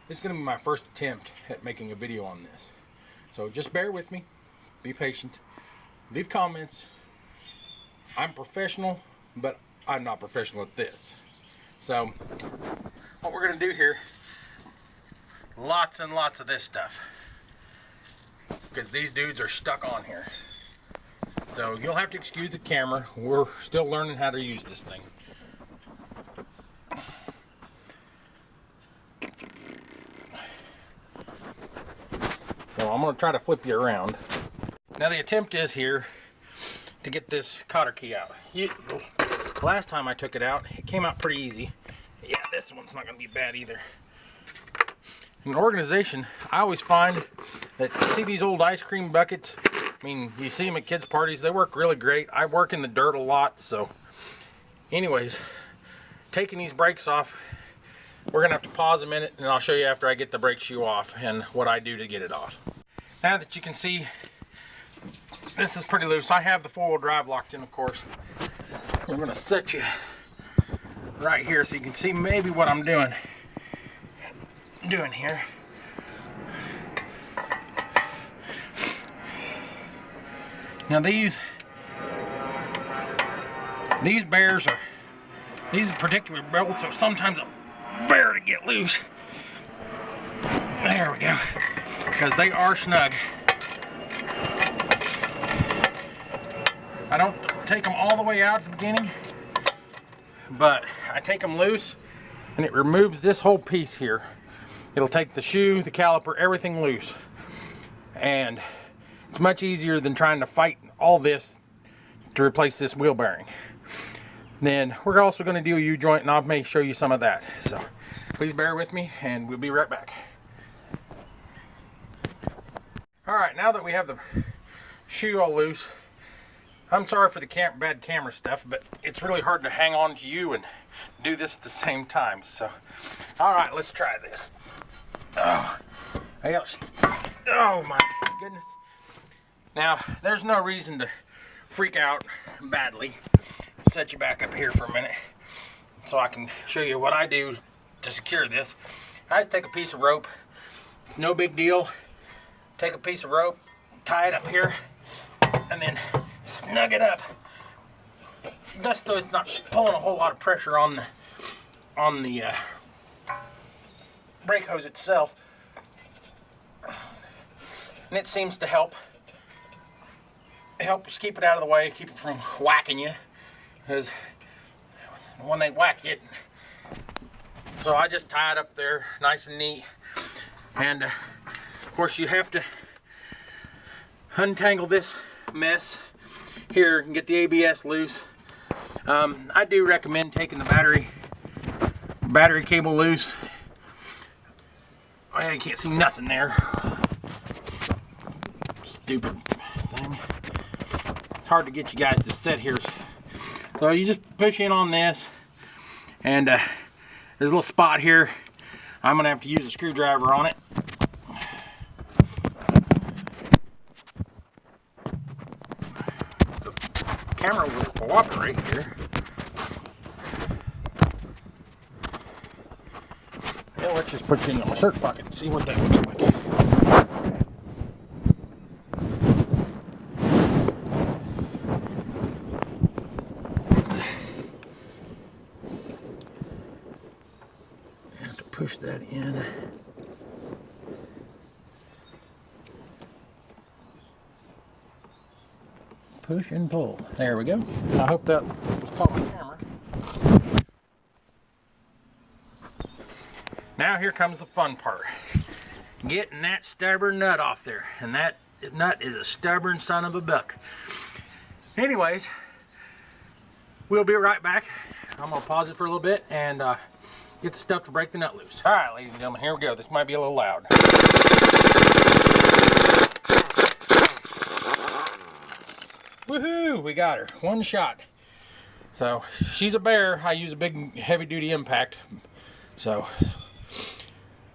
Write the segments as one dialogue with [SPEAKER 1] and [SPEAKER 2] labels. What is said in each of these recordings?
[SPEAKER 1] This is going to be my first attempt at making a video on this. So just bear with me, be patient, leave comments. I'm professional, but I'm not professional at this. So what we're going to do here, lots and lots of this stuff, because these dudes are stuck on here. So you'll have to excuse the camera. We're still learning how to use this thing. So I'm going to try to flip you around. Now the attempt is here to get this cotter key out. Last time I took it out, it came out pretty easy. Yeah, this one's not going to be bad either. In an organization, I always find that, see these old ice cream buckets? I mean, you see them at kids' parties, they work really great. I work in the dirt a lot, so anyways, taking these brakes off, we're gonna have to pause a minute and I'll show you after I get the brake shoe off and what I do to get it off. Now that you can see, this is pretty loose. I have the four-wheel drive locked in, of course. I'm gonna set you right here so you can see maybe what I'm doing here. Now these bears are, these particular bolts are sometimes a bear to get loose. There we go, because they are snug. I don't take them all the way out at the beginning, but I take them loose and it removes this whole piece here. It'll take the shoe, the caliper, everything loose, and it's much easier than trying to fight all this to replace this wheel bearing. Then we're also going to do a U-joint, and I may show you some of that. So please bear with me and we'll be right back. Alright, now that we have the shoe all loose, I'm sorry for the bad camera stuff, but it's really hard to hang on to you and do this at the same time. So alright, let's try this. Oh my goodness. Now, there's no reason to freak out badly. Set you back up here for a minute so I can show you what I do to secure this. I just take a piece of rope. It's no big deal. Take a piece of rope, tie it up here, and then snug it up. Just so it's not pulling a whole lot of pressure on the brake hose itself. And it seems to help us keep it out of the way, keep it from whacking you, because when they whack you, so I just tie it up there nice and neat. And of course you have to untangle this mess here and get the ABS loose. I do recommend taking the battery cable loose. Oh, you can't see nothing there. Stupid thing. It's hard to get you guys to sit here. So you just push in on this, and there's a little spot here. I'm gonna have to use a screwdriver on it. If the camera will cooperate here. Yeah, let's just put you in my shirt pocket and see what that looks like. Push that in. Push and pull. There we go. I hope that was caught on camera. Now here comes the fun part. Getting that stubborn nut off there. And that nut is a stubborn son of a buck. Anyways, we'll be right back. I'm going to pause it for a little bit and get the stuff to break the nut loose. Alright, ladies and gentlemen, here we go. This might be a little loud. Woohoo! We got her. One shot. So, she's a bear. I use a big heavy-duty impact. So,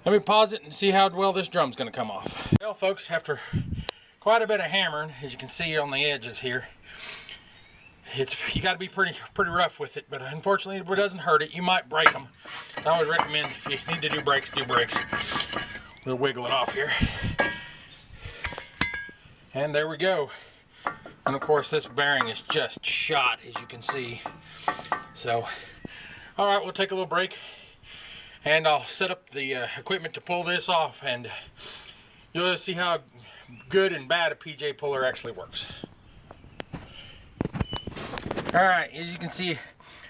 [SPEAKER 1] let me pause it and see how well this drum's going to come off. Well, folks, after quite a bit of hammering, as you can see on the edges here, you got to be pretty rough with it, but unfortunately it doesn't hurt it. You might break them. I always recommend if you need to do brakes, do brakes. We'll wiggle it off here. And there we go. And of course this bearing is just shot, as you can see. So, all right, we'll take a little break and I'll set up the equipment to pull this off, and you'll see how good and bad a PJ puller actually works. All right, as you can see,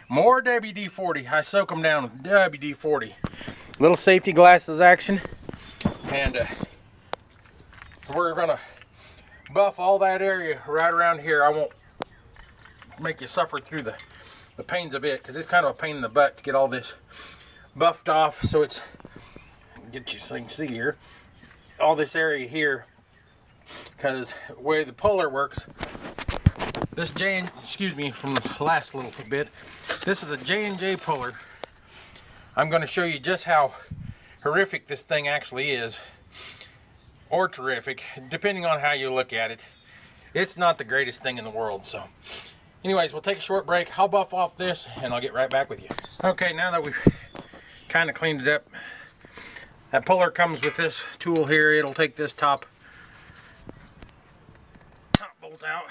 [SPEAKER 1] more WD-40. I soak them down with WD-40. Little safety glasses action, and we're gonna buff all that area right around here. I won't make you suffer through the pains of it, because it's kind of a pain in the butt to get all this buffed off. So it's, get you so you can see here, all this area here, because the way the puller works, this excuse me from the last little bit, this is a J&J puller. I'm going to show you just how horrific this thing actually is, or terrific, depending on how you look at it. It's not the greatest thing in the world. So anyways, we'll take a short break. I'll buff off this and I'll get right back with you. Okay, now that we've kind of cleaned it up, that puller comes with this tool here. It'll take this top bolt out.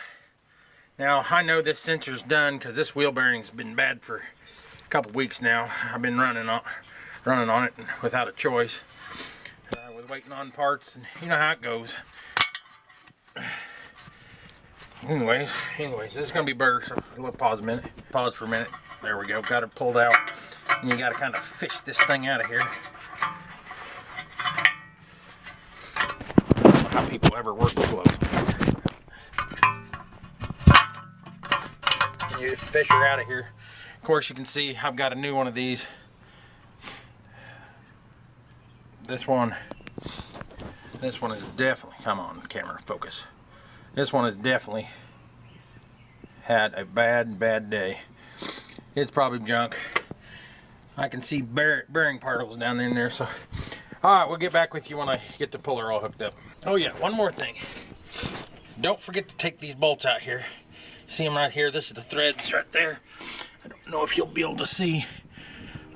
[SPEAKER 1] Now I know this sensor's done because this wheel bearing's been bad for a couple weeks now. I've been running on it without a choice, with waiting on parts, and you know how it goes. Anyways, this is gonna be better. So we'll pause for a minute. There we go. Got it pulled out, and you got to kind of fish this thing out of here. I don't know how people ever work with gloves. You just fish her out of here. Of course, you can see I've got a new one of these. This one is definitely, come on camera, focus. This one has definitely had a bad day. It's probably junk. I can see bearing particles down in there. So, all right, we'll get back with you when I get the puller all hooked up. Oh yeah, one more thing. Don't forget to take these bolts out here. See them right here? This is the threads right there. I don't know if you'll be able to see.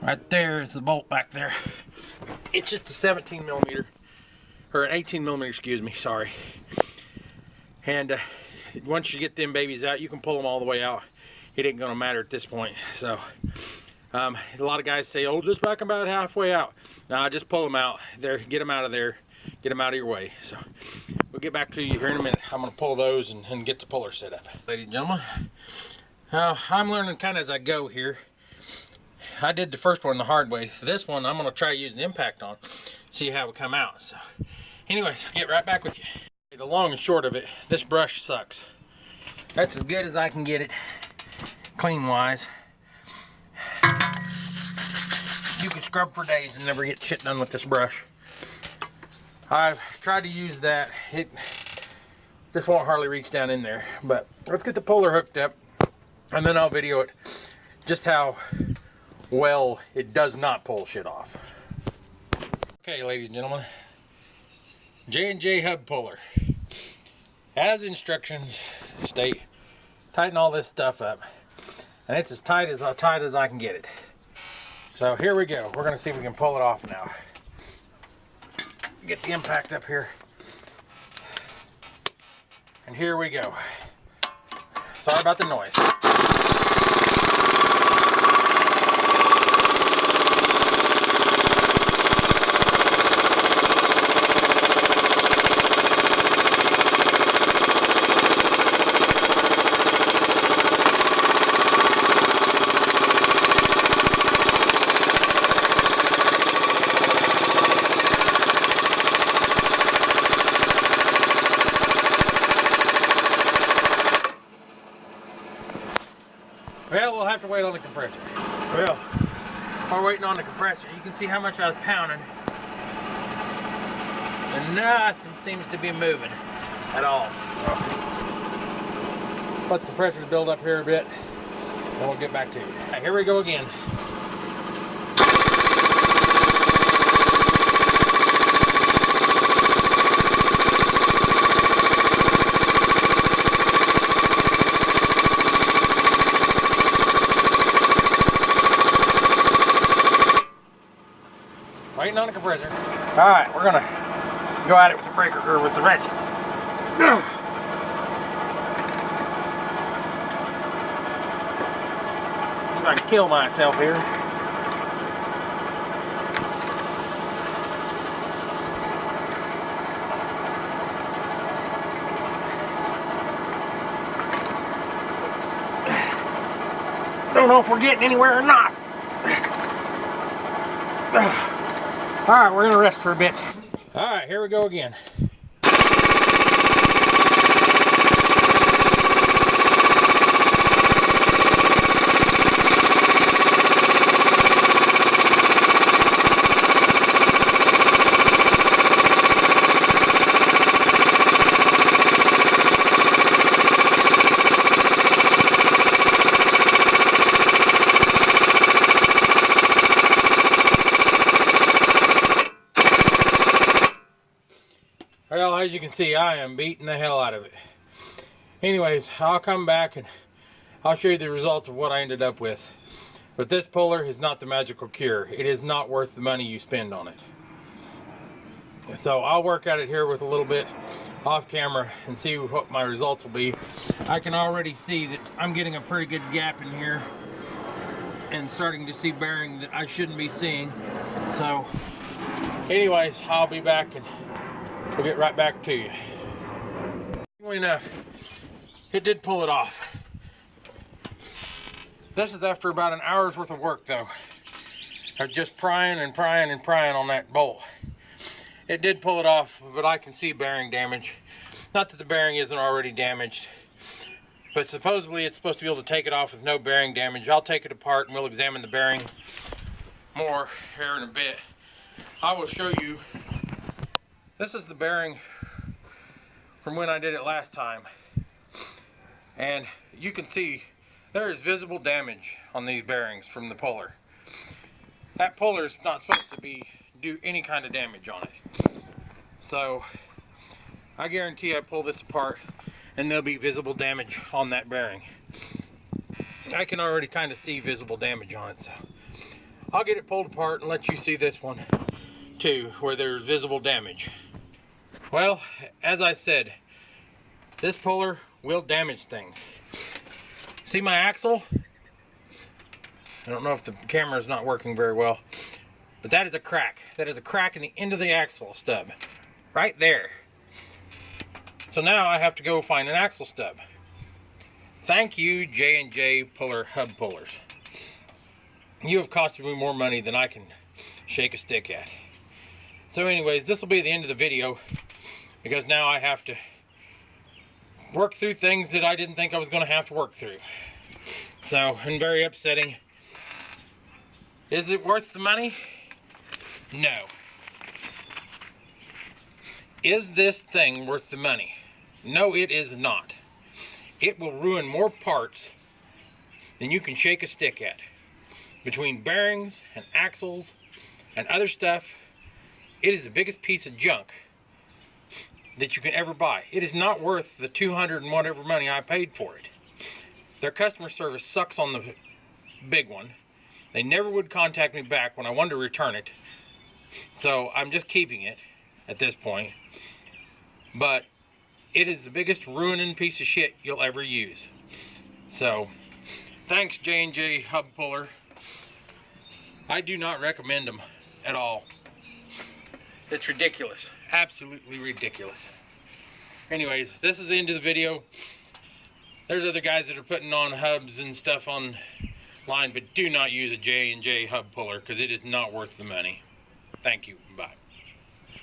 [SPEAKER 1] Right there is the bolt back there. It's just a 17 millimeter, or an 18 millimeter, excuse me, sorry. And once you get them babies out, you can pull them all the way out. It ain't gonna matter at this point. So a lot of guys say, oh, just back about halfway out. Nah, just pull them out there, get them out of there, get them out of your way. So we'll get back to you here in a minute. I'm gonna pull those and get the puller set up. Ladies and gentlemen, I'm learning kind of as I go here. I did the first one the hard way. This one I'm gonna try using impact on, see how it will come out. So anyways, I'll get right back with you. The long and short of it, this brush sucks. That's as good as I can get it, clean wise. You could scrub for days and never get shit done with this brush. I've tried to use that. It just won't hardly reach down in there. But let's get the puller hooked up, and then I'll video it just how well it does not pull shit off. Okay, ladies and gentlemen, J&J hub puller. As instructions state, tighten all this stuff up, and it's as tight as I can get it. So here we go. We're gonna see if we can pull it off now. Get the impact up here, and here we go. Sorry about the noise. Well, we'll have to wait on the compressor. Well, while we're waiting on the compressor, you can see how much I was pounding. And nothing seems to be moving at all. Let the compressors build up here a bit, and we'll get back to you. Right, here we go again. All right, we're gonna go at it with the breaker, or with the wrench. See if I can kill myself here. Don't know if we're getting anywhere or not. All right, we're gonna rest for a bit. All right, here we go again. Well, as you can see, I am beating the hell out of it. Anyways, I'll come back and I'll show you the results of what I ended up with. But this puller is not the magical cure. It is not worth the money you spend on it. So I'll work at it here with a little bit off camera and see what my results will be. I can already see that I'm getting a pretty good gap in here and starting to see bearing that I shouldn't be seeing. So anyways, I'll be back and we'll get right back to you. Funnily enough, it did pull it off. This is after about an hour's worth of work though. I was just prying and prying and prying on that bolt. It did pull it off, but I can see bearing damage. Not that the bearing isn't already damaged, but supposedly it's supposed to be able to take it off with no bearing damage. I'll take it apart and we'll examine the bearing more here in a bit. I will show you. This is the bearing from when I did it last time. And you can see there is visible damage on these bearings from the puller. That puller is not supposed to do any kind of damage on it. So I guarantee I pull this apart and there'll be visible damage on that bearing. I can already kind of see visible damage on it, so I'll get it pulled apart and let you see this one too, where there's visible damage. Well, as I said, this puller will damage things. See my axle? I don't know if the camera is not working very well, but that is a crack. That is a crack in the end of the axle stub, right there. So now I have to go find an axle stub. Thank you, J&J Puller Hub Pullers. You have costed me more money than I can shake a stick at. So anyways, this will be the end of the video, because now I have to work through things that I didn't think I was going to have to work through. So, and very upsetting. Is it worth the money? No. Is this thing worth the money? No, it is not. It will ruin more parts than you can shake a stick at. Between bearings and axles and other stuff, it is the biggest piece of junk that you can ever buy. It is not worth the 200 and whatever money I paid for it. Their customer service sucks on the big one. They never would contact me back when I wanted to return it. So I'm just keeping it at this point. But it is the biggest ruining piece of shit you'll ever use. So thanks, J&J Hub Puller. I do not recommend them at all. It's ridiculous. Absolutely ridiculous. Anyways, this is the end of the video. There's other guys that are putting on hubs and stuff online, but do not use a J&J Hub Puller because it is not worth the money. Thank you. Bye.